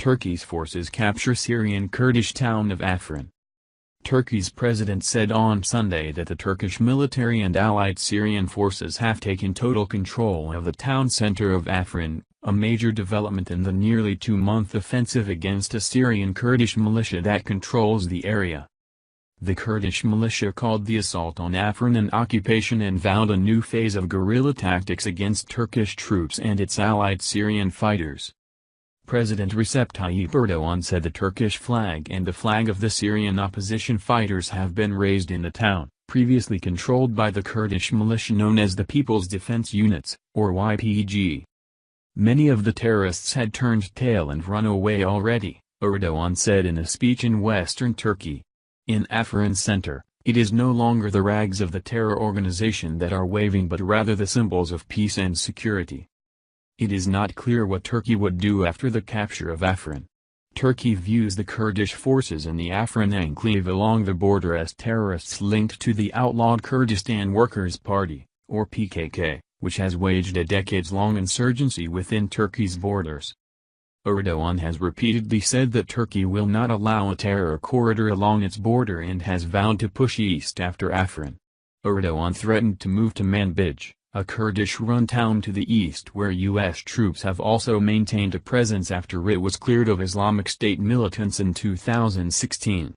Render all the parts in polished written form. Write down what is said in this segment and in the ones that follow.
Turkey's forces capture Syrian Kurdish town of Afrin. Turkey's president said on Sunday that the Turkish military and allied Syrian forces have taken total control of the town center of Afrin, a major development in the nearly 2-month offensive against a Syrian Kurdish militia that controls the area. The Kurdish militia called the assault on Afrin an occupation and vowed a new phase of guerrilla tactics against Turkish troops and its allied Syrian fighters. President Recep Tayyip Erdogan said the Turkish flag and the flag of the Syrian opposition fighters have been raised in the town, previously controlled by the Kurdish militia known as the People's Defense Units, or YPG. Many of the terrorists had turned tail and run away already, Erdogan said in a speech in western Turkey. In Afrin center, it is no longer the rags of the terror organization that are waving but rather the symbols of peace and security. It is not clear what Turkey would do after the capture of Afrin. Turkey views the Kurdish forces in the Afrin enclave along the border as terrorists linked to the outlawed Kurdistan Workers' Party, or PKK, which has waged a decades-long insurgency within Turkey's borders. Erdogan has repeatedly said that Turkey will not allow a terror corridor along its border and has vowed to push east after Afrin. Erdogan threatened to move to Manbij, a Kurdish-run town to the east where U.S. troops have also maintained a presence after it was cleared of Islamic State militants in 2016.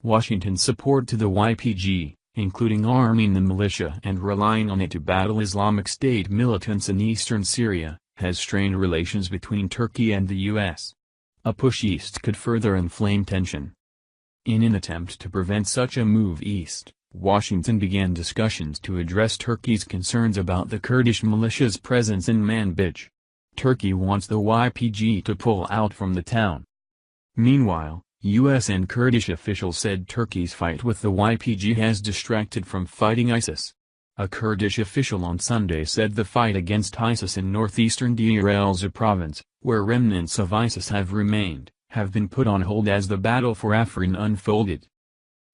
Washington's support to the YPG, including arming the militia and relying on it to battle Islamic State militants in eastern Syria, has strained relations between Turkey and the U.S. A push east could further inflame tension. In an attempt to prevent such a move east, Washington began discussions to address Turkey's concerns about the Kurdish militia's presence in Manbij. Turkey wants the YPG to pull out from the town. Meanwhile, U.S. and Kurdish officials said Turkey's fight with the YPG has distracted from fighting ISIS. A Kurdish official on Sunday said the fight against ISIS in northeastern Deir el-Zor province, where remnants of ISIS have remained, have been put on hold as the battle for Afrin unfolded.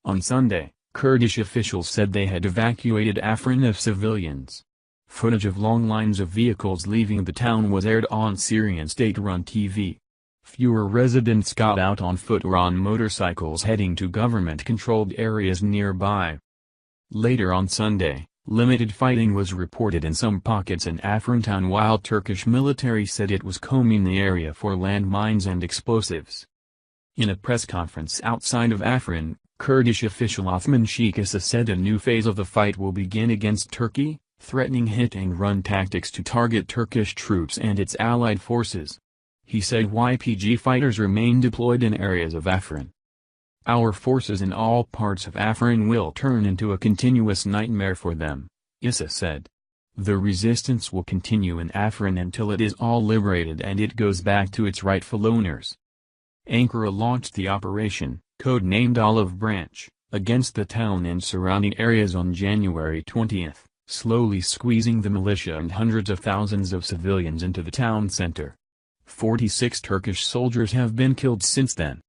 On Sunday, Kurdish officials said they had evacuated Afrin of civilians. Footage of long lines of vehicles leaving the town was aired on Syrian state-run TV. Fewer residents got out on foot or on motorcycles heading to government-controlled areas nearby. Later on Sunday, limited fighting was reported in some pockets in Afrin town while Turkish military said it was combing the area for landmines and explosives. In a press conference outside of Afrin, Kurdish official Othman Shikasa said a new phase of the fight will begin against Turkey, threatening hit-and-run tactics to target Turkish troops and its allied forces. He said YPG fighters remain deployed in areas of Afrin. Our forces in all parts of Afrin will turn into a continuous nightmare for them, Issa said. The resistance will continue in Afrin until it is all liberated and it goes back to its rightful owners. Ankara launched the operation, code-named Olive Branch, against the town and surrounding areas on January 20, slowly squeezing the militia and hundreds of thousands of civilians into the town center. 46 Turkish soldiers have been killed since then.